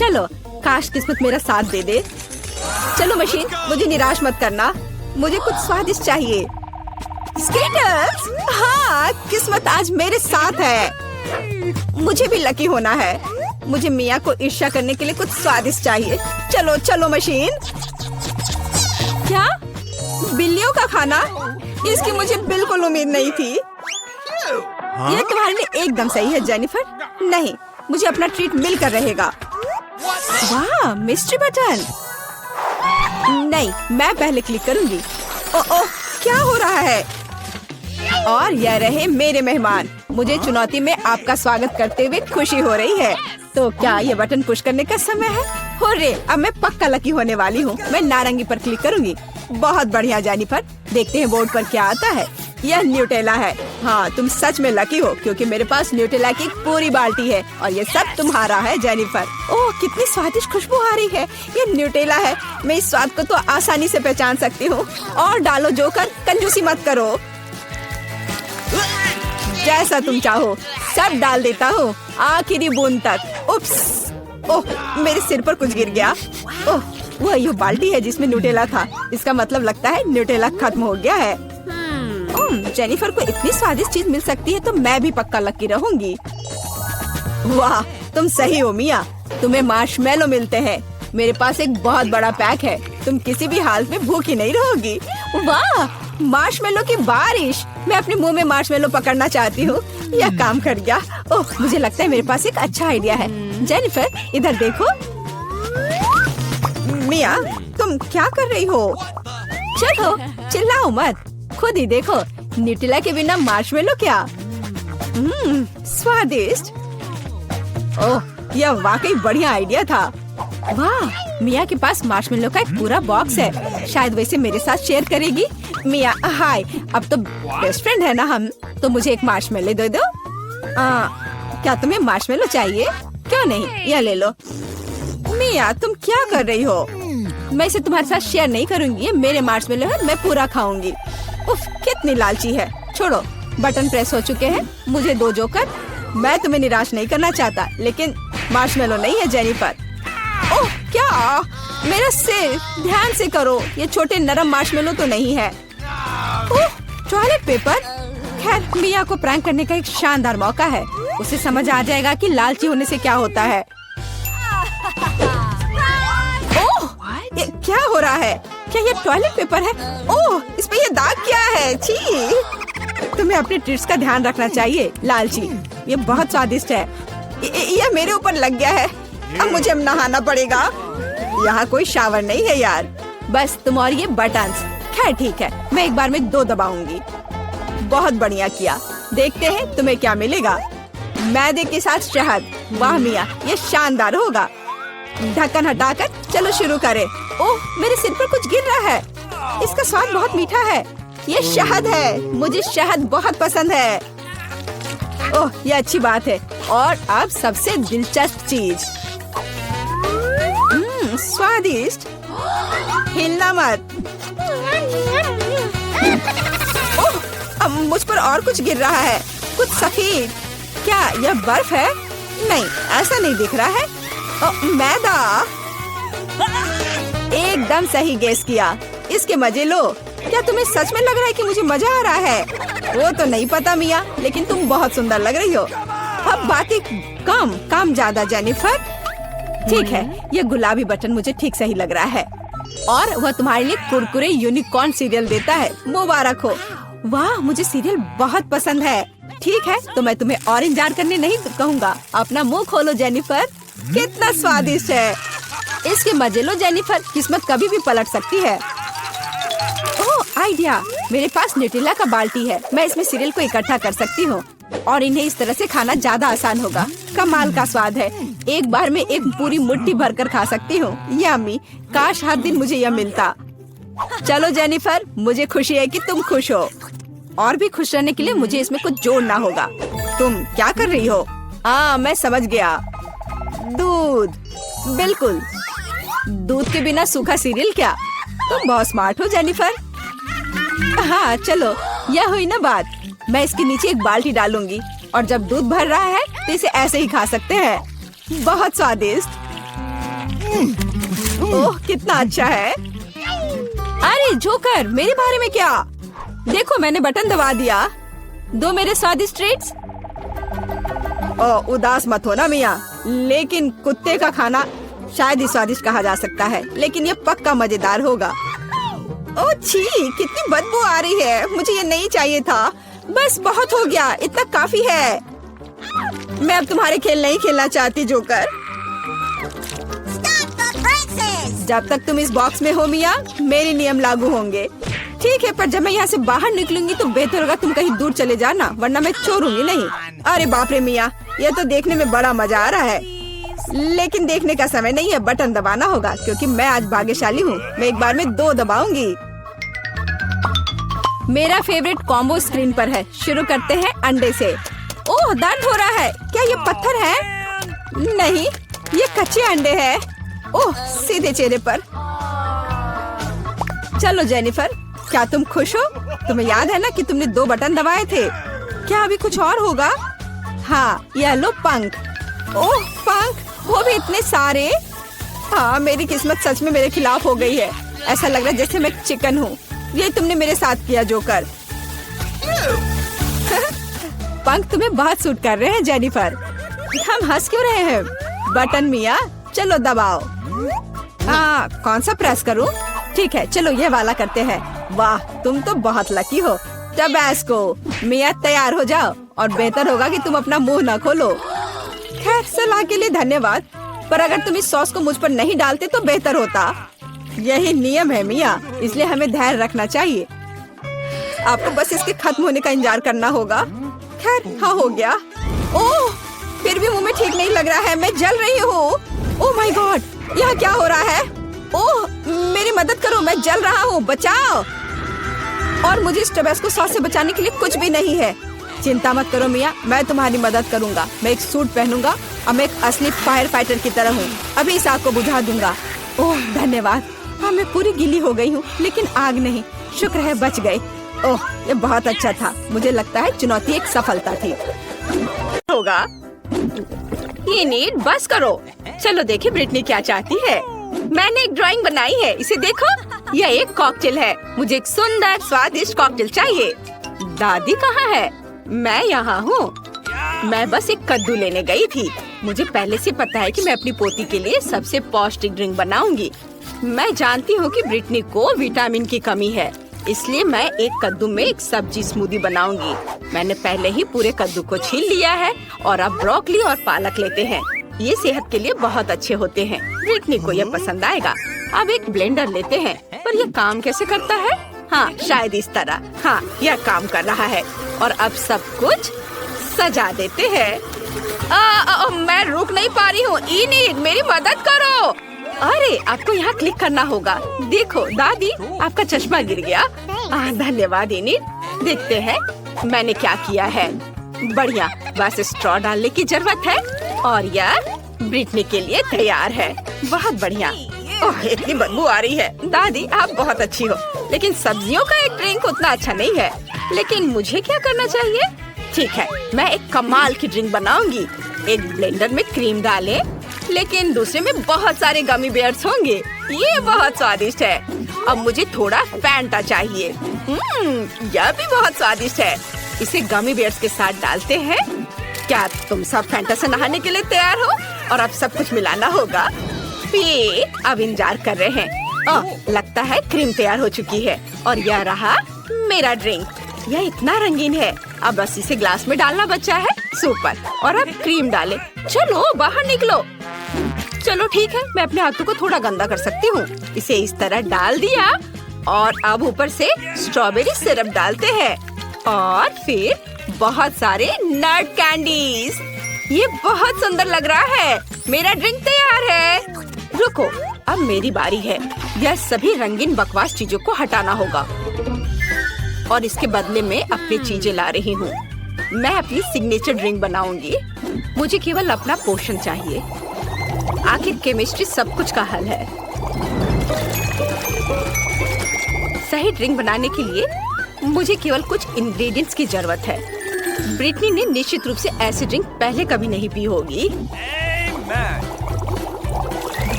चलो, काश किस्मत मेरा साथ दे दे। चलो मशीन, मुझे निराश मत करना, मुझे कुछ स्वादिष्ट चाहिए। स्केटर्स, हाँ, किस्मत आज मेरे साथ है। मुझे भी लकी होना है। मुझे मिया को ईर्ष्या करने के लिए कुछ स्वादिष्ट चाहिए। चलो चलो मशीन। क्या? बिल्लियों का खाना? इसकी मुझे बिल्कुल उम्मीद नहीं थी। यह तुम्हारे लिए एकदम सही है जेनिफर। नहीं, मुझे अपना ट्रीट मिलकर रहेगा। वाह, मिस्ट्री बटन। नहीं, मैं पहले क्लिक करूंगी। ओह, क्या हो रहा है? और यह रहे मेरे मेहमान। मुझे चुनौती में आपका स्वागत करते हुए खुशी हो रही है। तो क्या ये बटन पुश करने का समय है? होरे, अब मैं पक्का लकी होने वाली हूँ। मैं नारंगी पर क्लिक करूंगी। बहुत बढ़िया जेनिफर। देखते हैं बोर्ड पर क्या आता है। यह न्यूटेला है। हाँ, तुम सच में लकी हो क्योंकि मेरे पास न्यूटेला की एक पूरी बाल्टी है और ये सब तुम्हारा है जेनिफर। ओह, कितनी स्वादिष्ट खुशबू आ रही है। ये न्यूटेला है। मैं इस स्वाद को तो आसानी से पहचान सकती हूँ। और डालो जोकर, कंजूसी मत करो। जैसा तुम चाहो सब डाल देता हूँ, आखिरी बूंद तक। उप्स, ओह, मेरे सिर पर कुछ गिर गया। ओह, वह ये बाल्टी है जिसमें न्यूटेला था। इसका मतलब लगता है न्यूटेला खत्म हो गया है। जेनिफर को इतनी स्वादिष्ट चीज मिल सकती है तो मैं भी पक्का लकी रहूंगी। वाह, तुम सही हो मिया। तुम्हें मार्शमेलो मिलते हैं। मेरे पास एक बहुत बड़ा पैक है। तुम किसी भी हालत में भूखी नहीं रहोगी। वाह, मार्शमेलो की बारिश। मैं अपने मुंह में मार्शमेलो पकड़ना चाहती हूँ। यह काम कर गया। ओह, मुझे लगता है मेरे पास एक अच्छा आइडिया है। जेनिफर, इधर देखो। मिया, तुम क्या कर रही हो? चलो, चिल्लाओ मत, खुद ही देखो। न्यूटेला के बिना मार्शमेलो क्या? स्वादिष्ट। ओह, यह वाकई बढ़िया आइडिया था। वाह, मिया के पास मार्शमेलो का एक पूरा बॉक्स है। शायद वैसे मेरे साथ शेयर करेगी। मिया, हाय, अब तो बेस्ट फ्रेंड है ना हम। तो मुझे एक मार्शमेलो दे दो। क्या तुम्हें मार्शमेलो चाहिए? क्यों नहीं, यह ले लो। मिया, तुम क्या कर रही हो? मैं इसे तुम्हारे साथ शेयर नहीं करूंगी। ये मेरे मार्शमेलो है, मैं पूरा खाऊंगी। उफ, कितनी लालची है। छोड़ो, बटन प्रेस हो चुके हैं। मुझे दो जोकर। मैं तुम्हें निराश नहीं करना चाहता, लेकिन मार्शमेलो नहीं है जेनिफर। ओह, क्या? मेरा सिर, ध्यान से करो। ये छोटे नरम मार्शमेलो तो नहीं है। ओह, टॉयलेट पेपर। खैर, मिया को प्रैंक करने का एक शानदार मौका है। उसे समझ आ जाएगा कि लालची होने से क्या होता है। ओह, ये क्या हो रहा है? क्या ये टॉयलेट पेपर है? ओह, इस पे ये दाग क्या है? छी! तुम्हें अपने ट्रीट्स का ध्यान रखना चाहिए, लालची। ये बहुत स्वादिष्ट है। ये मेरे ऊपर लग गया है। अब मुझे नहाना पड़ेगा। यहाँ कोई शावर नहीं है यार। बस तुम और ये बटन्स। खैर ठीक है, मैं एक बार में 2 दबाऊंगी। बहुत बढ़िया किया। देखते हैं तुम्हें क्या मिलेगा। मैदे के साथ शहद। वाह मिया, ये शानदार होगा। ढक्कन हटाकर चलो शुरू करें। ओह, मेरे सिर पर कुछ गिर रहा है। इसका स्वाद बहुत मीठा है। ये शहद है। मुझे शहद बहुत पसंद है। ओह, ये अच्छी बात है। और अब सबसे दिलचस्प चीज। स्वादिष्ट। हिलना मत। ओह, अब मुझ पर और कुछ गिर रहा है। कुछ सफेद। क्या यह बर्फ है? नहीं, ऐसा नहीं दिख रहा है। मैदा। एकदम सही गेस किया। इसके मजे लो। क्या तुम्हें सच में लग रहा है कि मुझे मजा आ रहा है? वो तो नहीं पता मिया, लेकिन तुम बहुत सुंदर लग रही हो। अब बातें कम, काम ज्यादा जेनिफर। ठीक है, ये गुलाबी बटन मुझे ठीक सही लग रहा है। और वह तुम्हारे लिए कुरकुरे यूनिकॉर्न सीरियल देता है। मुबारक हो। वाह, मुझे सीरियल बहुत पसंद है। ठीक है, तो मैं तुम्हें और इंतजार करने नहीं कहूँगा। अपना मुंह खोलो जेनिफर। कितना स्वादिष्ट है। इसके मजे लो जेनिफर। किस्मत कभी भी पलट सकती है। ओह, आइडिया। मेरे पास न्यूटेला का बाल्टी है। मैं इसमें सीरियल को इकट्ठा कर सकती हूँ और इन्हें इस तरह से खाना ज्यादा आसान होगा। कमाल का स्वाद है। एक बार में एक पूरी मुट्ठी भरकर खा सकती हूँ। यम्मी। काश हर दिन मुझे यह मिलता। चलो जेनिफर, मुझे खुशी है कि तुम खुश हो। और भी खुश रहने के लिए मुझे इसमें कुछ जोड़ना होगा। तुम क्या कर रही हो? मैं समझ गया। दूध। बिल्कुल, दूध के बिना सूखा सीरियल क्या? तुम बहुत स्मार्ट हो जेनिफर। हाँ चलो, यह हुई ना बात। मैं इसके नीचे एक बाल्टी डालूंगी और जब दूध भर रहा है तो इसे ऐसे ही खा सकते हैं। बहुत स्वादिष्ट। ओह कितना अच्छा है। अरे जोकर, मेरे बारे में क्या? देखो मैंने बटन दबा दिया। दो मेरे स्वादिष्ट ट्रीट्स। ओह उदास मत हो ना मिया, लेकिन कुत्ते का खाना शायद ही स्वादिष्ट कहा जा सकता है, लेकिन ये पक्का मजेदार होगा। ओह छी, कितनी बदबू आ रही है। मुझे ये नहीं चाहिए था। बस बहुत हो गया, इतना काफी है। मैं अब तुम्हारे खेल नहीं खेलना चाहती जोकर। जब तक तुम इस बॉक्स में हो मिया, मेरे नियम लागू होंगे। ठीक है, पर जब मैं यहाँ से बाहर निकलूंगी तो बेहतर होगा तुम कहीं दूर चले जाना, वरना मैं छोड़ूंगी नहीं। अरे बाप रे मिया, ये तो देखने में बड़ा मजा आ रहा है, लेकिन देखने का समय नहीं है। बटन दबाना होगा क्योंकि मैं आज भाग्यशाली हूँ। मैं एक बार में 2 दबाऊंगी। मेरा फेवरेट कॉम्बो स्क्रीन पर है। शुरू करते हैं अंडे से। ओह दर्द हो रहा है। क्या ये पत्थर है? नहीं, ये कच्चे अंडे हैं। ओह सीधे चेहरे पर। चलो जेनिफर, क्या तुम खुश हो? तुम्हें याद है ना कि तुमने 2 बटन दबाए थे। क्या अभी कुछ और होगा? हाँ, ये लो पंख। ओह पंख, वो भी इतने सारे। हाँ, मेरी किस्मत सच में मेरे खिलाफ हो गई है। ऐसा लग रहा है जैसे मैं चिकन हूँ। ये तुमने मेरे साथ किया जोकर। पंख तुम्हें बहुत सूट कर रहे हैं जेनिफर। हम हंस क्यों रहे हैं? बटन मिया, चलो दबाओ। कौन सा प्रेस करूं? ठीक है, चलो ये वाला करते हैं। वाह, तुम तो बहुत लकी हो। टबैस्को, मिया तैयार हो जाओ, और बेहतर होगा कि तुम अपना मुंह न खोलो। खैर, सलाह के लिए धन्यवाद, पर अगर तुम इस सॉस को मुझ पर नहीं डालते तो बेहतर होता। यही नियम है मिया, इसलिए हमें धैर्य रखना चाहिए। आपको बस इसके खत्म होने का इंतजार करना होगा। खैर, हाँ हो गया। ओह, फिर भी मुंह में ठीक नहीं लग रहा है। मैं जल रही हूँ। ओह माय गॉड, यहाँ क्या हो रहा है? ओह मेरी मदद करो, मैं जल रहा हूँ, बचाओ। और मुझे इस टबैस्को सॉस से बचाने के लिए कुछ भी नहीं है। चिंता मत करो मिया, मैं तुम्हारी मदद करूँगा। मैं एक सूट पहनूंगा और मैं एक असली फायर फाइटर की तरह हूँ। अभी इस आग को बुझा दूंगा। ओह धन्यवाद। हाँ, मैं पूरी गीली हो गई हूँ, लेकिन आग नहीं। शुक्र है बच गई। ओह ये बहुत अच्छा था। मुझे लगता है चुनौती एक सफलता थी। होगा ये नीट, बस करो। चलो देखिए ब्रिटनी क्या चाहती है। मैंने एक ड्राइंग बनाई है, इसे देखो। यह एक कॉकटेल है। मुझे एक सुंदर स्वादिष्ट कॉकटेल चाहिए। दादी कहाँ है? मैं यहाँ हूँ। मैं बस एक कद्दू लेने गई थी। मुझे पहले से पता है कि मैं अपनी पोती के लिए सबसे पौष्टिक ड्रिंक बनाऊंगी। मैं जानती हूँ कि ब्रिटनी को विटामिन की कमी है, इसलिए मैं एक कद्दू में एक सब्जी स्मूदी बनाऊंगी। मैंने पहले ही पूरे कद्दू को छील लिया है और अब ब्रोकली और पालक लेते हैं। ये सेहत के लिए बहुत अच्छे होते हैं। ब्रिटनी को ये पसंद आएगा। अब एक ब्लेंडर लेते हैं, पर ये काम कैसे करता है? हाँ, शायद इस तरह। हाँ, यह काम कर रहा है। और अब सब कुछ सजा देते हैं। मैं रुक नहीं पा रही हूँ। इनीड, मेरी मदद करो। अरे आपको यहाँ क्लिक करना होगा। देखो दादी, आपका चश्मा गिर गया। धन्यवाद इनीड। देखते हैं मैंने क्या किया है। बढ़िया, बस स्ट्रॉ डालने की जरूरत है और यह ब्रिटनी के लिए तैयार है। बहुत बढ़िया। ओह इतनी बदबू आ रही है। दादी आप बहुत अच्छी हो, लेकिन सब्जियों का एक ड्रिंक उतना अच्छा नहीं है। लेकिन मुझे क्या करना चाहिए? ठीक है, मैं एक कमाल की ड्रिंक बनाऊंगी। एक ब्लेंडर में क्रीम डालें, लेकिन दूसरे में बहुत सारे गमी बेयर्स होंगे। ये बहुत स्वादिष्ट है। अब मुझे थोड़ा फैंटा चाहिए। यह भी बहुत स्वादिष्ट है। इसे गमी बेयर्स के साथ डालते हैं। क्या तुम सब फैंटा से नहाने के लिए तैयार हो? और अब सब कुछ मिलाना होगा। ये अब इंतजार कर रहे हैं। लगता है क्रीम तैयार हो चुकी है और यह रहा मेरा ड्रिंक। यह इतना रंगीन है। अब बस इसे ग्लास में डालना बचा है। सुपर। और अब क्रीम डालें। चलो बाहर निकलो। चलो ठीक है, मैं अपने हाथों को थोड़ा गंदा कर सकती हूँ। इसे इस तरह डाल दिया और अब ऊपर से स्ट्रॉबेरी सिरप डालते हैं और फिर बहुत सारे नट कैंडीज। ये बहुत सुंदर लग रहा है। मेरा ड्रिंक तैयार है। रुको, अब मेरी बारी है। यह सभी रंगीन बकवास चीजों को हटाना होगा और इसके बदले में अपनी चीजें ला रही हूँ। मैं अपनी सिग्नेचर ड्रिंक बनाऊंगी। मुझे केवल अपना पोषण चाहिए। आखिर केमिस्ट्री सब कुछ का हल है। सही ड्रिंक बनाने के लिए मुझे केवल कुछ इंग्रेडिएंट्स की जरूरत है। ब्रिटनी ने निश्चित रूप से ऐसी ड्रिंक पहले कभी नहीं पी होगी।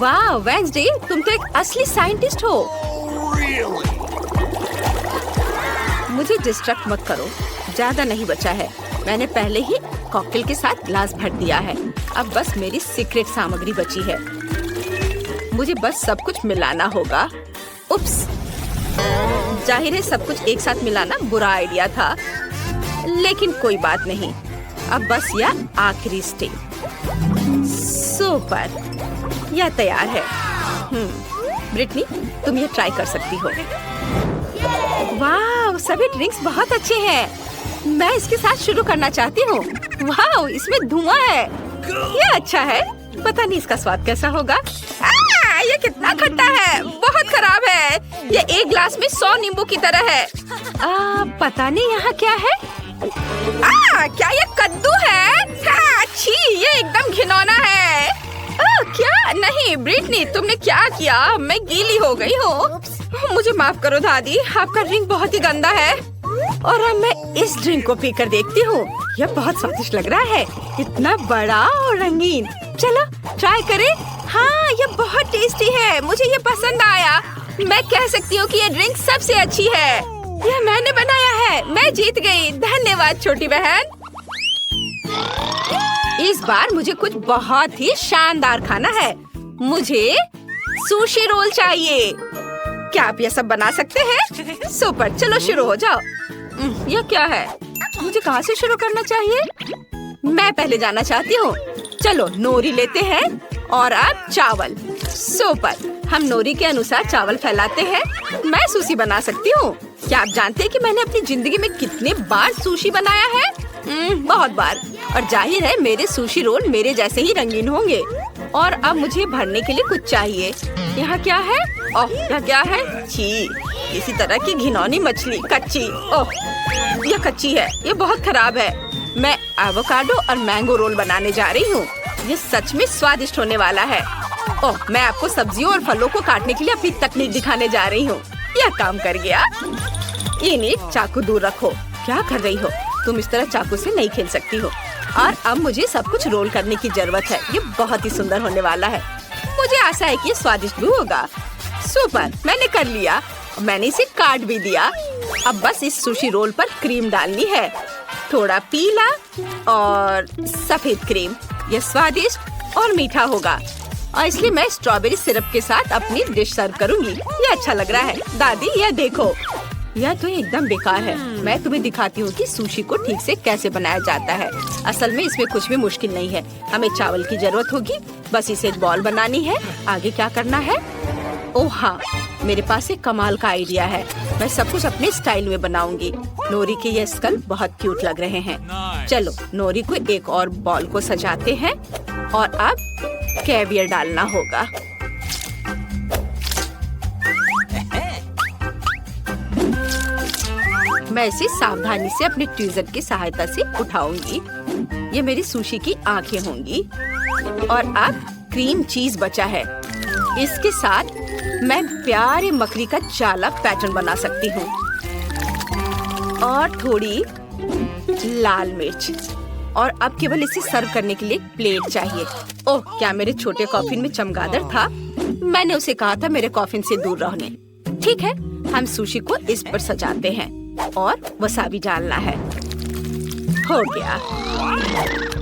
वाह वेंसडे, तुम तो एक असली साइंटिस्ट हो। मुझे डिस्ट्रैक्ट मत करो, ज्यादा नहीं बचा है। मैंने पहले ही कॉकटेल के साथ ग्लास भर दिया है। अब बस मेरी सीक्रेट सामग्री बची है। मुझे बस सब कुछ मिलाना होगा। उप्स, जाहिर है सब कुछ एक साथ मिलाना बुरा आइडिया था, लेकिन कोई बात नहीं। अब बस यह आखिरी स्टेप। सुपर, यह तैयार है। ब्रिटनी, तुम ये ट्राई कर सकती हो। वाह, सभी ड्रिंक्स बहुत अच्छे हैं। मैं इसके साथ शुरू करना चाहती हूँ। वाह, इसमें धुआं है। ये अच्छा है। पता नहीं इसका स्वाद कैसा होगा। ये कितना खट्टा है, बहुत खराब है। ये एक ग्लास में 100 नींबू की तरह है। पता नहीं यहाँ क्या है। क्या ये कद्दू है? छी, ये एकदम घिनौना है। क्या? नहीं ब्रिटनी, तुमने क्या किया? मैं गीली हो गई हूँ। मुझे माफ करो दादी, आपका ड्रिंक बहुत ही गंदा है। और अब मैं इस ड्रिंक को पीकर देखती हूँ। यह बहुत स्वादिष्ट लग रहा है, इतना बड़ा और रंगीन। चलो ट्राई करें। हाँ, ये बहुत टेस्टी है, मुझे ये पसंद आया। मैं कह सकती हूँ कि ये ड्रिंक सबसे अच्छी है। यह मैंने बनाया है, मैं जीत गई। धन्यवाद छोटी बहन। इस बार मुझे कुछ बहुत ही शानदार खाना है। मुझे सुशी रोल चाहिए। क्या आप ये सब बना सकते हैं? सुपर, चलो शुरू हो जाओ। यह क्या है? मुझे कहाँ से शुरू करना चाहिए? मैं पहले जाना चाहती हूँ। चलो नोरी लेते हैं और अब चावल। सुपर, हम नोरी के अनुसार चावल फैलाते हैं। मैं सुशी बना सकती हूँ। क्या आप जानते हैं कि मैंने अपनी जिंदगी में कितने बार सुशी बनाया है? बहुत बार। और जाहिर है मेरे सुशी रोल मेरे जैसे ही रंगीन होंगे। और अब मुझे भरने के लिए कुछ चाहिए। यहाँ क्या है? ओह, यह क्या है? छी, इसी तरह की घिनौनी मछली, कच्ची। ओह, यह कच्ची है, ये बहुत खराब है। मैं एवोकाडो और मैंगो रोल बनाने जा रही हूँ। ये सच में स्वादिष्ट होने वाला है। ओह, मैं आपको सब्जियों और फलों को काटने के लिए अपनी तकनीक दिखाने जा रही हूँ। यह काम कर गया। ये चाकू दूर रखो। क्या कर रही हो? तुम इस तरह चाकू से नहीं खेल सकती हो। और अब मुझे सब कुछ रोल करने की जरूरत है। ये बहुत ही सुंदर होने वाला है। मुझे आशा है कि ये स्वादिष्ट भी होगा। सुपर, मैंने कर लिया। मैंने इसे काट भी दिया। अब बस इस सुशी रोल पर क्रीम डालनी है, थोड़ा पीला और सफेद क्रीम। यह स्वादिष्ट और मीठा होगा। और इसलिए मैं स्ट्रॉबेरी सिरप के साथ अपनी डिश सर्व करूंगी। ये अच्छा लग रहा है। दादी, यह देखो, यह तो एकदम बेकार है। मैं तुम्हें दिखाती हूँ कि सुशी को ठीक से कैसे बनाया जाता है। असल में इसमें कुछ भी मुश्किल नहीं है। हमें चावल की जरूरत होगी, बस इसे एक बॉल बनानी है। आगे क्या करना है? ओह हाँ, मेरे पास एक कमाल का आइडिया है। मैं सब कुछ अपने स्टाइल में बनाऊंगी। नोरी के ये स्कल बहुत क्यूट लग रहे हैं। चलो नोरी को एक और बॉल को सजाते हैं। और अब कैवियर डालना होगा। मैं इसे सावधानी से अपने ट्वीजर की सहायता से उठाऊंगी। ये मेरी सुशी की आंखें होंगी। और अब क्रीम चीज बचा है। इसके साथ मैं प्यारे मकड़ी का जाला पैटर्न बना सकती हूँ। और थोड़ी लाल मिर्च। और अब केवल इसे सर्व करने के लिए एक प्लेट चाहिए। ओह, क्या मेरे छोटे कॉफिन में चमगादड़ था? मैंने उसे कहा था मेरे कॉफिन से दूर रहने। ठीक है, हम सुशी को इस पर सजाते हैं और वसाबी डालना है। हो गया।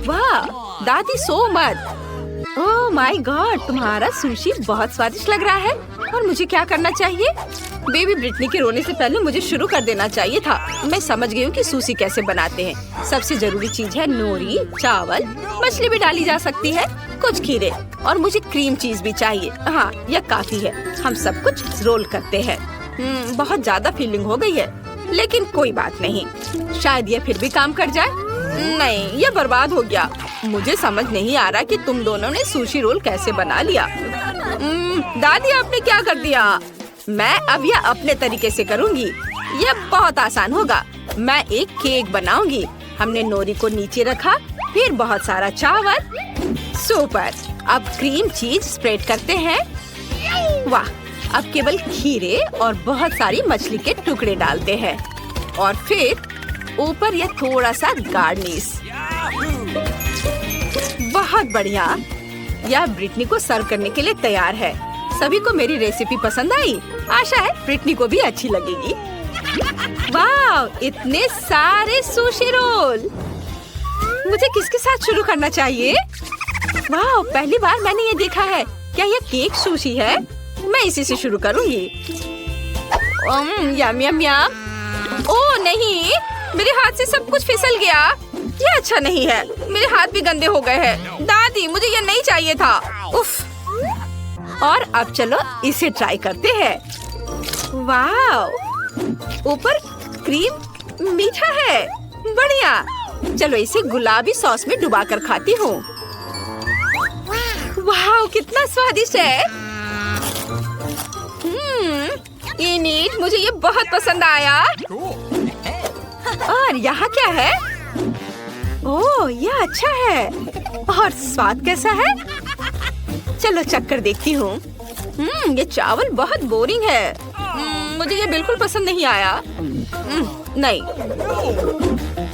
वाह दादी, सो मत। ओह माय गॉड, तुम्हारा सुशी बहुत स्वादिष्ट लग रहा है। और मुझे क्या करना चाहिए? बेबी ब्रिटनी के रोने से पहले मुझे शुरू कर देना चाहिए था। मैं समझ गई हूँ कि सुशी कैसे बनाते हैं। सबसे जरूरी चीज है नोरी, चावल, मछली भी डाली जा सकती है, कुछ खीरे और मुझे क्रीम चीज भी चाहिए। हाँ, यह काफी है। हम सब कुछ रोल करते हैं। बहुत ज्यादा फीलिंग हो गई है, लेकिन कोई बात नहीं। शायद यह फिर भी काम कर जाए। नहीं, यह बर्बाद हो गया। मुझे समझ नहीं आ रहा कि तुम दोनों ने सुशी रोल कैसे बना लिया। दादी, आपने क्या कर दिया? मैं अब यह अपने तरीके से करूँगी। यह बहुत आसान होगा। मैं एक केक बनाऊंगी। हमने नोरी को नीचे रखा, फिर बहुत सारा चावल। सुपर, अब क्रीम चीज स्प्रेड करते हैं। वाह, अब केवल खीरे और बहुत सारी मछली के टुकड़े डालते हैं। और फिर ऊपर यह थोड़ा सा गार्निश। बहुत बढ़िया। यह ब्रिटनी को सर्व करने के लिए तैयार है। सभी को मेरी रेसिपी पसंद आई। आशा है ब्रिटनी को भी अच्छी लगेगी। वाह, इतने सारे सुशी रोल। मुझे किसके साथ शुरू करना चाहिए? वाह, पहली बार मैंने ये देखा है। क्या ये केक सुशी है? मैं इसी से शुरू करूंगी। यम यम यम। ओह नहीं, मेरे हाथ से सब कुछ फिसल गया। ये अच्छा नहीं है। मेरे हाथ भी गंदे हो गए हैं। दादी, मुझे ये नहीं चाहिए था। उफ। और अब चलो इसे ट्राई करते हैं। वाह, ऊपर क्रीम मीठा है। बढ़िया। चलो इसे गुलाबी सॉस में डुबाकर खाती हूँ। वाह, कितना स्वादिष्ट है। इनिट, मुझे ये बहुत पसंद आया। और यहाँ क्या है? ओह, ये अच्छा है। और स्वाद कैसा है? चलो चक्कर देखती हूँ। ये चावल बहुत बोरिंग है। मुझे ये बिल्कुल पसंद नहीं आया। नहीं,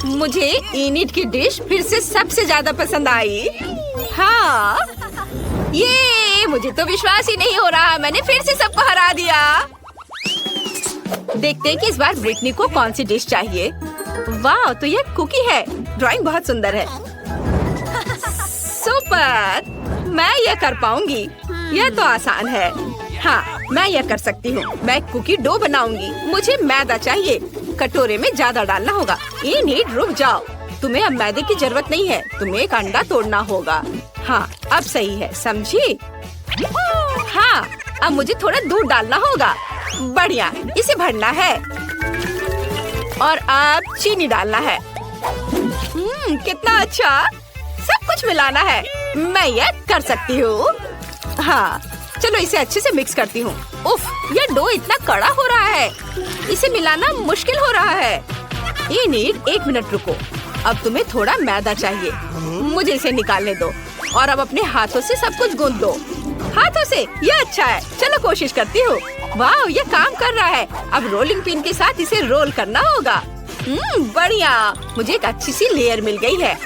मुझे इनिट की डिश फिर से सबसे ज्यादा पसंद आई। हाँ, ये मुझे तो विश्वास ही नहीं हो रहा। मैंने फिर से सबको हरा दिया। देखते हैं कि इस बार ब्रिटनी को कौन सी डिश चाहिए। वाह, तो ये कुकी है। ड्राइंग बहुत सुंदर है। सुपर, मैं ये कर पाऊंगी। यह तो आसान है। हाँ, मैं ये कर सकती हूँ। मैं कुकी डो बनाऊंगी। मुझे मैदा चाहिए। कटोरे में ज्यादा डालना होगा। इनिट, रुक जाओ। तुम्हें अब मैदे की जरूरत नहीं है। तुम्हें एक अंडा तोड़ना होगा। हाँ, अब सही है, समझी? हाँ, अब मुझे थोड़ा दूध डालना होगा। बढ़िया, इसे भरना है। और अब चीनी डालना है। कितना अच्छा। सब कुछ मिलाना है। मैं ये कर सकती हूँ। हाँ, चलो इसे अच्छे से मिक्स करती हूँ। उफ, ये डो इतना कड़ा हो रहा है। इसे मिलाना मुश्किल हो रहा है। इनिट, 1 मिनट रुको। अब तुम्हें थोड़ा मैदा चाहिए। मुझे इसे निकालने दो। और अब अपने हाथों से सब कुछ गूंथ दो। हाथों से? ये अच्छा है। चलो कोशिश करती हूँ। वाह, ये काम कर रहा है। अब रोलिंग पिन के साथ इसे रोल करना होगा। बढ़िया, मुझे एक अच्छी सी लेयर मिल गई है।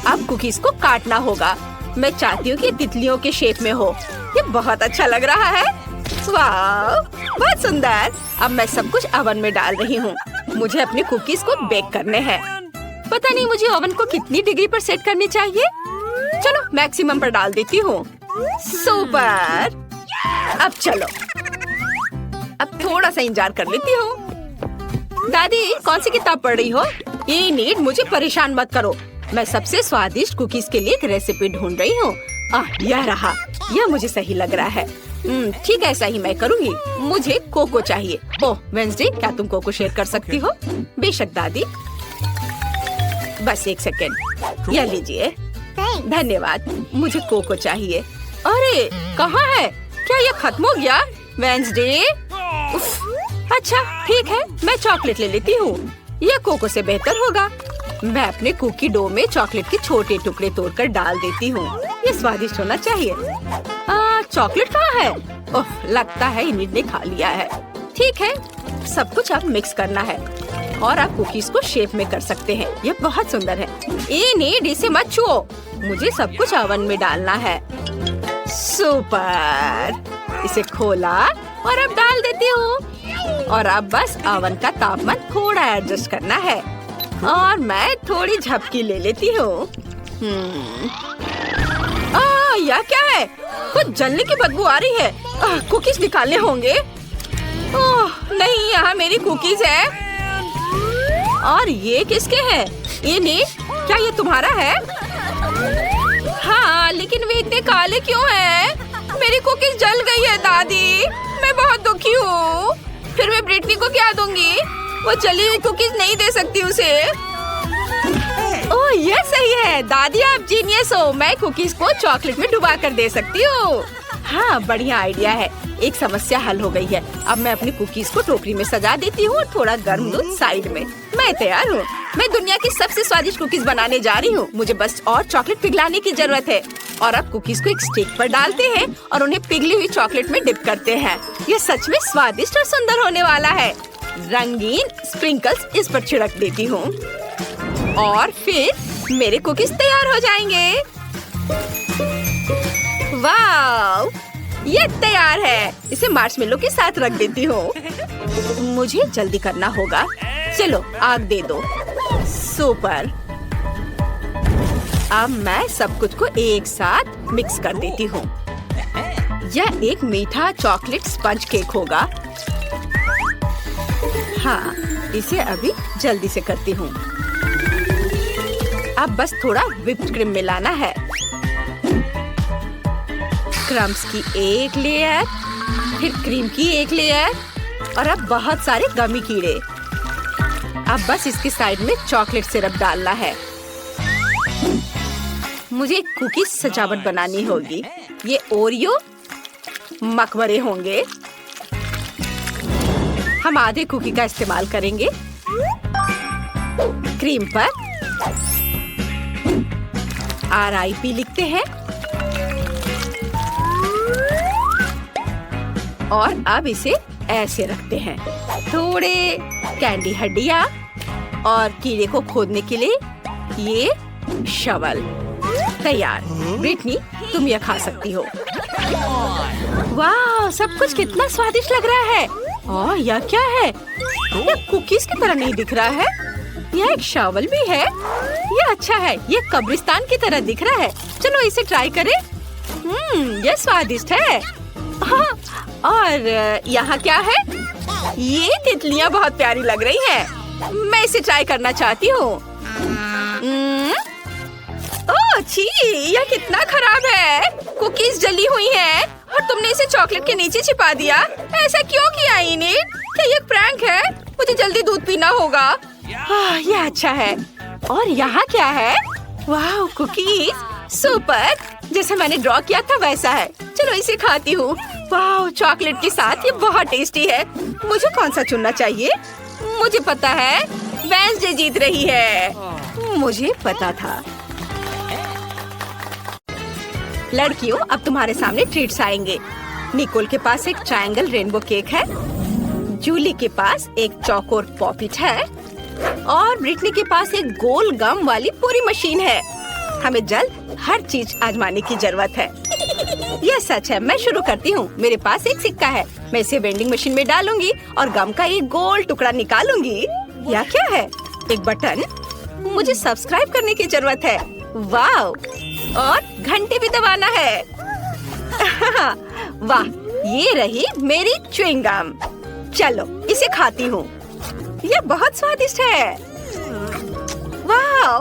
अब कुकीज को काटना होगा। मैं चाहती हूँ कि तितलियों के शेप में हो। ये बहुत अच्छा लग रहा है। वाह, बहुत सुंदर। अब मैं सब कुछ ओवन में डाल रही हूँ। मुझे अपने कुकीज को बेक करने हैं। पता नहीं मुझे ओवन को कितनी डिग्री पर सेट करनी चाहिए। चलो मैक्सिमम पर डाल देती हूँ। सुपर। अब चलो, अब थोड़ा सा इंतजार कर लेती हूँ। दादी, कौन सी किताब पढ़ रही हो? इनिट, मुझे परेशान मत करो। मैं सबसे स्वादिष्ट कुकीज के लिए एक रेसिपी ढूंढ रही हूँ। यह रहा। यह मुझे सही लग रहा है। ठीक है, ऐसा ही मैं करूँगी। मुझे कोको चाहिए। ओह वेंसडे, क्या तुम कोको शेयर कर सकती हो? बेशक दादी। बस 1 सेकेंड। यह लीजिए। धन्यवाद। मुझे कोको चाहिए। अरे, कहाँ है? क्या ये खत्म हो गया? वेंसडे। अच्छा, ठीक है, मैं चॉकलेट ले लेती हूँ। यह कोको से बेहतर होगा। मैं अपने कुकी डो में चॉकलेट के छोटे टुकड़े तोड़कर डाल देती हूँ। ये स्वादिष्ट होना चाहिए। चॉकलेट कहाँ है? ओह, लगता है इनिट ने खा लिया है। ठीक है, सब कुछ अब मिक्स करना है। और आप कुकीज को शेप में कर सकते हैं। ये बहुत सुंदर है। इनिट, इसे मत छुओ। मुझे सब कुछ ओवन में डालना है। सुपर। इसे खोला और अब डाल देती हूँ। और अब बस ओवन का तापमान थोड़ा एडजस्ट करना है। और मैं थोड़ी झपकी ले लेती हूँ। यह क्या है? कुछ जलने की बदबू आ रही है। कुकीज निकालने होंगे। ओह नहीं, यहाँ मेरी कुकीज है। और ये किसके हैं? इनिट, क्या ये तुम्हारा है? हाँ, लेकिन वे इतने काले क्यों हैं? मेरी कुकीज जल गई है दादी। मैं बहुत दुखी हूँ। फिर मैं ब्रिटनी को क्या दूंगी? वो जली हुई कुकीज नहीं दे सकती उसे। ओह, ये सही है दादी, आप जीनियस हो। मैं कुकीज को चॉकलेट में डुबा कर दे सकती हूँ। हाँ, बढ़िया आइडिया है। एक समस्या हल हो गई है। अब मैं अपनी कुकीज को टोकरी में सजा देती हूँ और थोड़ा गर्म दूध साइड में। मैं तैयार हूँ। मैं दुनिया की सबसे स्वादिष्ट कुकीज बनाने जा रही हूँ। मुझे बस और चॉकलेट पिघलाने की जरूरत है। और अब कुकीज को एक स्टिक पर डालते हैं और उन्हें पिघली हुई चॉकलेट में डिप करते हैं। ये सच में स्वादिष्ट और सुंदर होने वाला है। रंगीन स्प्रिंकल्स इस पर छिड़क देती हूँ और फिर मेरे कुकीज तैयार हो जाएंगे। वाव, ये तैयार है। इसे मार्शमेलो के साथ रख देती हूँ। मुझे जल्दी करना होगा। चलो आग दे दो। सुपर। अब मैं सब कुछ को एक साथ मिक्स कर देती हूँ। यह एक मीठा चॉकलेट स्पंज केक होगा। हाँ, इसे अभी जल्दी से करती हूँ। अब बस थोड़ा व्हिप्ड क्रीम मिलाना है। क्रम्स की एक लेयर, फिर क्रीम की एक लेयर और अब बहुत सारे गमी कीड़े। अब बस इसके साइड में चॉकलेट सिरप डालना है। मुझे एक कुकी सजावट बनानी होगी। ये ओरियो मकबरे होंगे। हम आधे कुकी का इस्तेमाल करेंगे। क्रीम पर RIP लिखते हैं और अब इसे ऐसे रखते हैं। थोड़े कैंडी हड्डियाँ और कीड़े को खोदने के लिए ये शवल तैयार। ब्रिटनी, तुम यह खा सकती हो। वाह, सब कुछ कितना स्वादिष्ट लग रहा है। और यह क्या है? यह कुकीज की तरह नहीं दिख रहा है। यह एक शवल भी है। यह अच्छा है। यह कब्रिस्तान की तरह दिख रहा है। चलो इसे ट्राई करें। यह स्वादिष्ट है। हाँ, और यहाँ क्या है? ये तितलियाँ बहुत प्यारी लग रही हैं। मैं इसे ट्राई करना चाहती हूँ। ओह छी, यह कितना खराब है। कुकीज जली हुई हैं और तुमने इसे चॉकलेट के नीचे छिपा दिया। ऐसा क्यों किया इनिट? क्या ये प्रैंक है? मुझे जल्दी दूध पीना होगा। यह अच्छा है। और यहाँ क्या है? वाह, कुकीज सुपर। जैसे मैंने ड्रॉ किया था वैसा है। चलो इसे खाती हूँ। वाह, चॉकलेट के साथ ये बहुत टेस्टी है। मुझे कौन सा चुनना चाहिए? मुझे पता है, वेडनेसडे जीत रही है। मुझे पता था। लड़कियों, अब तुम्हारे सामने ट्रीट्स आएंगे। निकोल के पास एक ट्रायंगल रेनबो केक है। जूली के पास एक चौकोर पॉपिट है और ब्रिटनी के पास एक गोल गम वाली पूरी मशीन है। हमें जल्द हर चीज आजमाने की जरूरत है। यह सच है। मैं शुरू करती हूँ। मेरे पास एक सिक्का है। मैं इसे वेंडिंग मशीन में डालूंगी और गम का एक गोल टुकड़ा निकालूंगी। यह क्या है? एक बटन। मुझे सब्सक्राइब करने की जरूरत है। वाह, और घंटे भी दबाना है। वाह, ये रही मेरी च्युइंग गम। चलो इसे खाती हूँ। यह बहुत स्वादिष्ट है। वाह,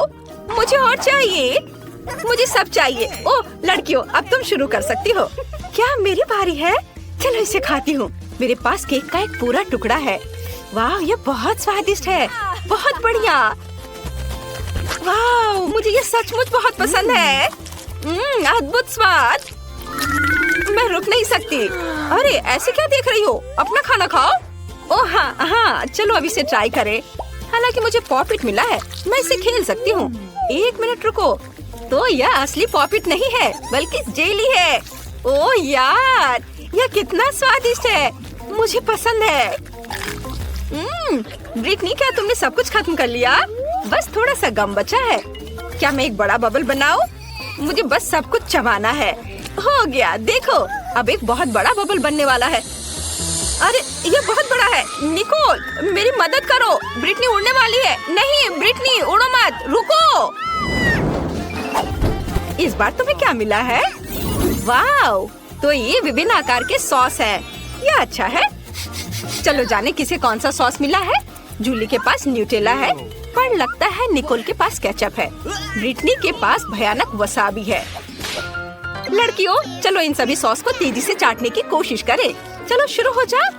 मुझे और चाहिए। मुझे सब चाहिए। ओह लड़कियों, अब तुम शुरू कर सकती हो। क्या मेरी बारी है? चलो इसे खाती हूँ। मेरे पास केक का एक पूरा टुकड़ा है। वाह, यह बहुत स्वादिष्ट है। बहुत बढ़िया। वाह, मुझे ये सचमुच बहुत पसंद है। अद्भुत स्वाद। मैं रुक नहीं सकती। अरे ऐसे क्या देख रही हो? अपना खाना खाओ। ओह हाँ, चलो अब इसे ट्राई करें। हालांकि मुझे पॉपिट मिला है, मैं इसे खेल सकती हूँ। एक मिनट रुको। तो यह असली पॉपिट नहीं है बल्कि जेली है। ओह यार, यह कितना स्वादिष्ट है। मुझे पसंद है। ब्रिटनी, क्या तुमने सब कुछ खत्म कर लिया? बस थोड़ा सा गम बचा है। क्या मैं एक बड़ा बबल बनाऊं? मुझे बस सब कुछ चबाना है। हो गया, देखो अब एक बहुत बड़ा बबल बनने वाला है। अरे ये बहुत बड़ा है। निकोल, मेरी मदद करो। ब्रिटनी उड़ने वाली है। नहीं ब्रिटनी, उड़ो मत, रुको। इस बार तुम्हें क्या मिला है? वाव, तो ये विभिन्न आकार के सॉस है। यह अच्छा है। चलो जाने किसे कौन सा सॉस मिला है। जूली के पास न्यूटेला है, पर लगता है निकोल के पास केचप है। ब्रिटनी के पास भयानक वसाबी है। लड़कियों, चलो इन सभी सॉस को तेजी से चाटने की कोशिश करें। चलो शुरू हो जाओ।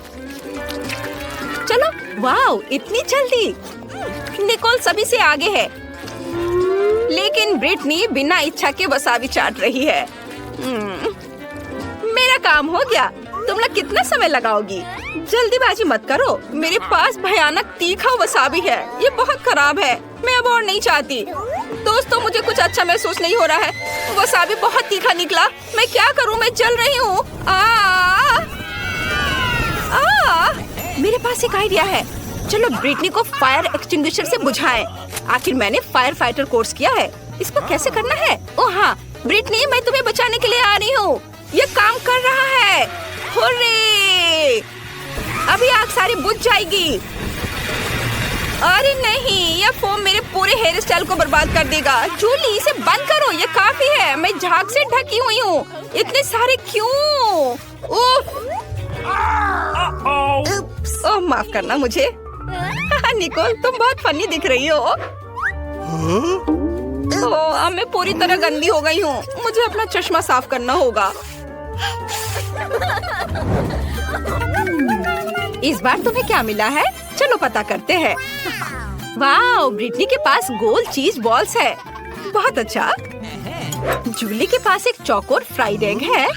चलो। वाव, इतनी जल्दी। निकोल सभी से आगे है, लेकिन ब्रिटनी बिना इच्छा के वसाबी चाट रही है। मेरा काम हो गया। तुम लोग कितना समय लगाओगी? जल्दीबाजी मत करो। मेरे पास भयानक तीखा वसाबी है। ये बहुत खराब है। मैं अब और नहीं चाहती। दोस्तों, मुझे कुछ अच्छा महसूस नहीं हो रहा है। वसाबी बहुत तीखा निकला। मैं क्या करूं? मैं जल रही हूँ। मेरे पास एक आइडिया है। चलो ब्रिटनी को फायर एक्सटिंग्विशर से बुझाएं। आखिर मैंने फायर फाइटर कोर्स किया है। इसको कैसे करना है? ओह हाँ, ब्रिटनी, मैं तुम्हें बचाने के लिए आ रही हूँ। ये काम कर रहा है। हुर्रे! अभी आग सारी बुझ जाएगी। अरे नहीं, ये फोम मेरे पूरे हेयर स्टाइल को बर्बाद कर देगा। जूली, इसे बंद करो, ये काफी है। मैं झाग से ढकी हुई हूँ। इतने सारे क्यों? ओह, माफ करना मुझे। निकोल, तुम बहुत फनी दिख रही हो। अब मैं पूरी तरह गंदी हो गई हूँ। मुझे अपना चश्मा साफ करना होगा। इस बार तुम्हें क्या मिला है? चलो पता करते हैं। वाह, ब्रिटनी के पास गोल चीज बॉल्स है। बहुत अच्छा। जूली के पास एक चौकोर फ्राइड एग है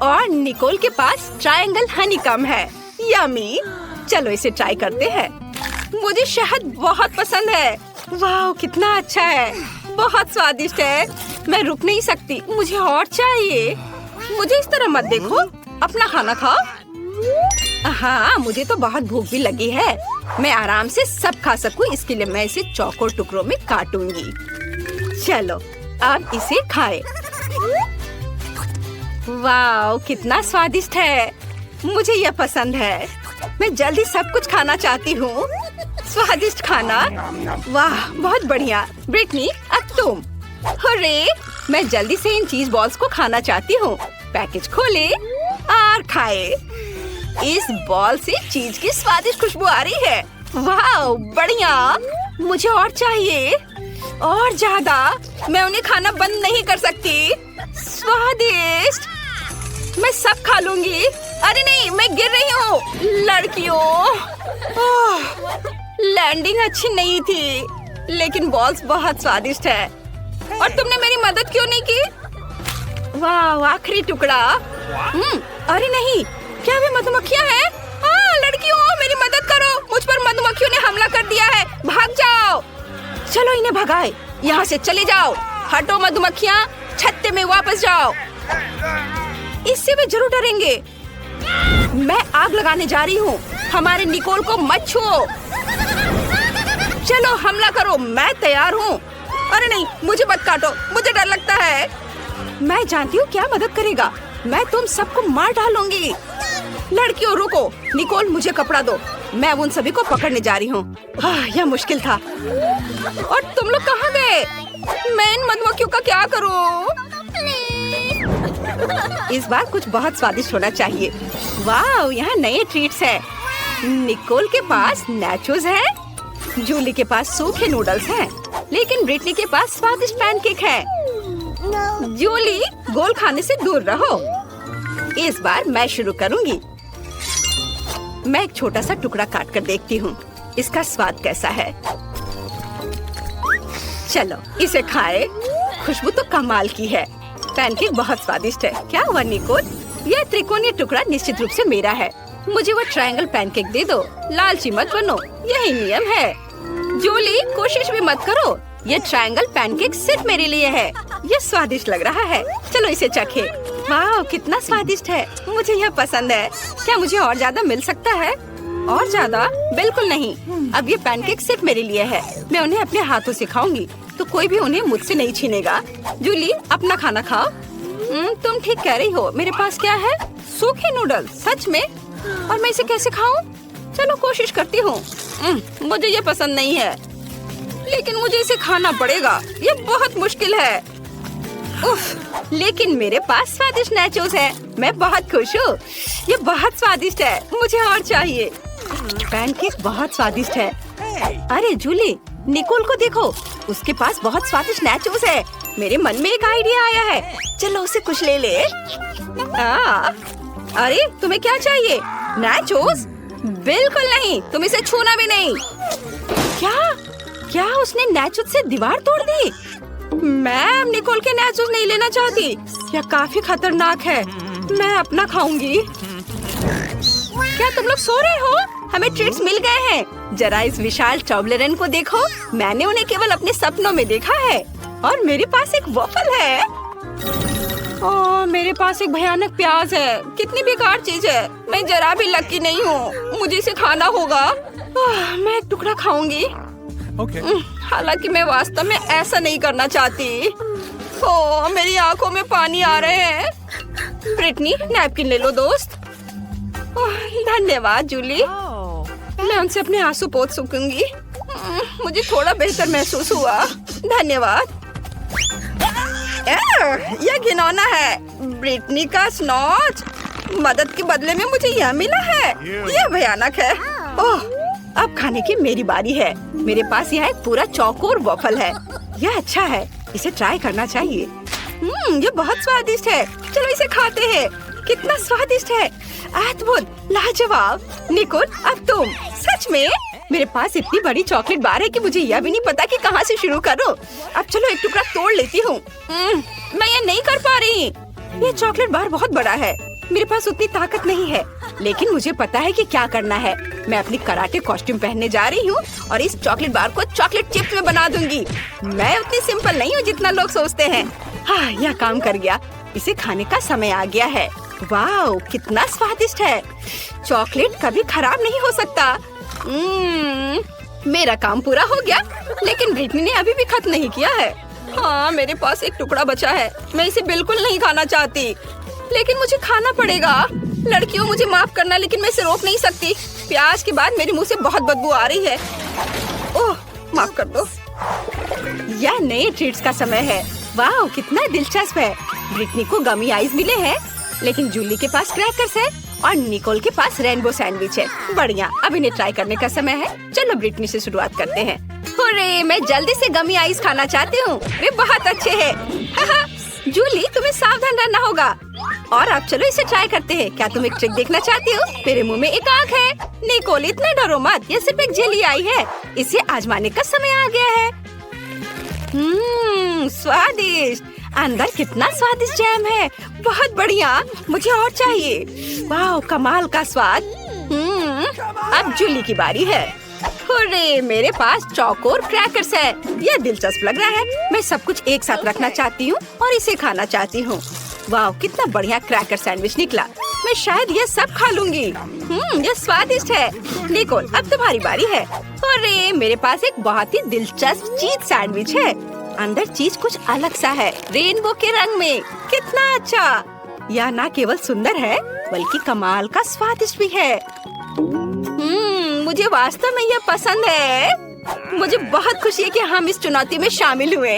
और निकोल के पास ट्रायंगल हनीकॉम्ब है। यम्मी। चलो इसे ट्राई करते हैं। मुझे शहद बहुत पसंद है। वाह, कितना अच्छा है। बहुत स्वादिष्ट है। मैं रुक नहीं सकती, मुझे और चाहिए। मुझे इस तरह मत देखो, अपना खाना खाओ। हाँ, मुझे तो बहुत भूख भी लगी है। मैं आराम से सब खा सकूं, इसके लिए मैं इसे चौकोर टुकड़ों में काटूंगी। चलो अब इसे खाएं। वाह, कितना स्वादिष्ट है। मुझे यह पसंद है। मैं जल्दी सब कुछ खाना चाहती हूँ। स्वादिष्ट खाना। वाह, बहुत बढ़िया। ब्रिटनी, अब तुम। हुर्रे! मैं जल्दी से इन चीज बॉल्स को खाना चाहती हूँ। पैकेज खोले और खाए। इस बॉल से चीज की स्वादिष्ट खुशबू आ रही है। वाह, बढ़िया। मुझे और चाहिए, और ज्यादा। मैं उन्हें खाना बंद नहीं कर सकती। स्वादिष्ट। मैं सब खा लूंगी। अरे नहीं, मैं गिर रही हूँ। लड़कियों, लैंडिंग अच्छी नहीं थी, लेकिन बॉल्स बहुत स्वादिष्ट है। और तुमने मेरी मदद क्यों नहीं की? वाह, आखिरी टुकड़ा। अरे नहीं, क्या वे मधुमक्खियाँ हैं? लड़कियों, मेरी मदद करो। मुझ पर मधुमक्खियों ने हमला कर दिया है। भाग जाओ। चलो इन्हें भगाए। यहाँ से चले जाओ। हटो मधुमक्खियाँ, छत्ते में वापस जाओ। इससे वे जरूर डरेंगे। मैं आग लगाने जा रही हूँ। हमारे निकोल को मत छुओ। चलो हमला करो, मैं तैयार हूँ। अरे नहीं, मुझे मत काटो, मुझे डर लगता है। मैं जानती हूँ क्या मदद करेगा। मैं तुम सबको मार डालूंगी। लड़कियों रुको। निकोल, मुझे कपड़ा दो। मैं उन सभी को पकड़ने जा रही हूँ। यह मुश्किल था। और तुम लोग कहाँ गए? मैं इन मधुमक्खियों का क्या करूँ? इस बार कुछ बहुत स्वादिष्ट होना चाहिए। वाह, यहाँ नए ट्रीट्स हैं। निकोल के पास नाचोस है, जूली के पास सूखे नूडल्स हैं, लेकिन ब्रिटनी के पास स्वादिष्ट पैनकेक है। जूली, गोल खाने से दूर रहो। इस बार मैं शुरू करूंगी। मैं एक छोटा सा टुकड़ा काट कर देखती हूँ इसका स्वाद कैसा है। चलो इसे खाए। खुशबू तो कमाल की है। पैनकेक बहुत स्वादिष्ट है। क्या हुआ निकोल? यह त्रिकोणीय टुकड़ा निश्चित रूप से मेरा है। मुझे वो ट्रायंगल पैनकेक दे दो। लालची मत बनो, यही नियम है। जूली, कोशिश भी मत करो। ये ट्रायंगल पैनकेक सिर्फ मेरे लिए है। ये स्वादिष्ट लग रहा है। चलो इसे चखे। वाह, कितना स्वादिष्ट है। मुझे यह पसंद है। क्या मुझे और ज्यादा मिल सकता है? और ज्यादा? बिल्कुल नहीं। अब ये पैनकेक सिर्फ मेरे लिए है। मैं उन्हें अपने हाथों से खाऊंगी, तो कोई भी उन्हें मुझसे नहीं छीनेगा। जूली, अपना खाना खाओ। तुम ठीक कह रही हो। मेरे पास क्या है? सूखे नूडल्स। सच में? और मैं इसे कैसे खाऊं? चलो कोशिश करती हूँ। मुझे ये पसंद नहीं है, लेकिन मुझे इसे खाना पड़ेगा। ये बहुत मुश्किल है। उफ, लेकिन मेरे पास स्वादिष्ट नाचोस है। मैं बहुत खुश हूँ। ये बहुत स्वादिष्ट है। मुझे और चाहिए। पैनकेक बहुत स्वादिष्ट है। अरे जूली, निकोल को देखो, उसके पास बहुत स्वादिष्ट नाचोस है। मेरे मन में एक आइडिया आया है। चलो उसे कुछ ले ले। अरे तुम्हें क्या चाहिए? नाचोस? बिल्कुल नहीं, तुम इसे छूना भी नहीं। क्या उसने नाचोस से दीवार तोड़ दी? मैं अब निकोल के नाचोस नहीं लेना चाहती। यह काफी खतरनाक है। मैं अपना खाऊंगी। क्या तुम लोग सो रहे हो? हमें ट्रीट्स मिल गए हैं। जरा इस विशाल टॉबलेरन को देखो। मैंने उन्हें केवल अपने सपनों में देखा है। और मेरे पास एक वॉफल है। ओह, मेरे पास एक भयानक प्याज है। कितनी बेकार चीज है। मैं जरा भी लकी नहीं हूँ। मुझे इसे खाना होगा। मैं एक टुकड़ा खाऊंगी। हालांकि मैं वास्तव में ऐसा नहीं करना चाहती। ओ, मेरी आंखों में पानी आ रहे हैं। ब्रिटनी, नैपकिन ले लो दोस्त। ओह, धन्यवाद जूली। मैं उनसे अपने आंसू पोंछ सकूंगी। मुझे थोड़ा बेहतर महसूस हुआ। धन्यवाद। यह घिनौना है। ब्रिटनी का स्नॉच। मदद के बदले में मुझे यह मिला है। यह भयानक है। ओह, अब खाने की मेरी बारी है। मेरे पास यहाँ एक पूरा चौकोर वॉफल है। यह अच्छा है, इसे ट्राई करना चाहिए। ये बहुत स्वादिष्ट है। चलो इसे खाते हैं। कितना स्वादिष्ट है। अद्भुत, लाजवाब। निकोल, अब तुम। सच में मेरे पास इतनी बड़ी चॉकलेट बार है कि मुझे यह भी नहीं पता कि कहाँ से शुरू करूं। अब चलो एक टुकड़ा तोड़ लेती हूँ। मैं ये नहीं कर पा रही। ये चॉकलेट बार बहुत बड़ा है। मेरे पास उतनी ताकत नहीं है, लेकिन मुझे पता है कि क्या करना है। मैं अपनी कराटे कॉस्ट्यूम पहनने जा रही हूँ और इस चॉकलेट बार को चॉकलेट चिप्स में बना दूंगी। मैं उतनी सिंपल नहीं हूँ जितना लोग सोचते हैं। हाँ, यह काम कर गया। इसे खाने का समय आ गया है। वाह, कितना स्वादिष्ट है। चॉकलेट कभी खराब नहीं हो सकता। मेरा काम पूरा हो गया, लेकिन ब्रिटनी ने अभी भी खत्म नहीं किया है। हाँ, मेरे पास एक टुकड़ा बचा है। मैं इसे बिल्कुल नहीं खाना चाहती, लेकिन मुझे खाना पड़ेगा। लड़कियों, मुझे माफ करना, लेकिन मैं इसे रोक नहीं सकती। प्याज के बाद मेरे मुंह से बहुत बदबू आ रही है। ओह, माफ कर दो। यह नए ट्रीट्स का समय है। वाह, कितना दिलचस्प है। ब्रिटनी को गमी आइस मिले हैं, लेकिन जूली के पास क्रैकर्स है और निकोल के पास रेनबो सैंडविच है। बढ़िया, अब इन्हें ट्राई करने का समय है। चलो ब्रिटनी से शुरुआत करते हैं। अरे, मैं जल्दी से गमी आइस खाना चाहती हूँ। वे बहुत अच्छे हैं। जूली, तुम्हें सावधान रहना होगा। और अब चलो इसे ट्राई करते हैं। क्या तुम एक ट्रिक देखना चाहती हो? मेरे मुंह में एक आँख है। निकोल, इतना डरो मत। ये सिर्फ एक जेली आई है। इसे आजमाने का समय आ गया है। स्वादिष्ट। अंदर कितना स्वादिष्ट जैम है। बहुत बढ़िया, मुझे और चाहिए। वाह, कमाल का स्वाद। अब जूली की बारी है। अरे, मेरे पास चौकोर क्रैकर्स है। यह दिलचस्प लग रहा है। मैं सब कुछ एक साथ रखना चाहती हूँ और इसे खाना चाहती हूँ। वाह, कितना बढ़िया क्रैकर सैंडविच निकला। मैं शायद यह सब खा लूंगी। यह स्वादिष्ट है। निकोल, अब तुम्हारी बारी है। अरे, मेरे पास एक बहुत ही दिलचस्प चीज सैंडविच है। अंदर चीज कुछ अलग सा है, रेनबो के रंग में। कितना अच्छा। यह न केवल सुंदर है, बल्कि कमाल का स्वादिष्ट भी है। मुझे वास्तव में यह पसंद है। मुझे बहुत खुशी है कि हम इस चुनौती में शामिल हुए।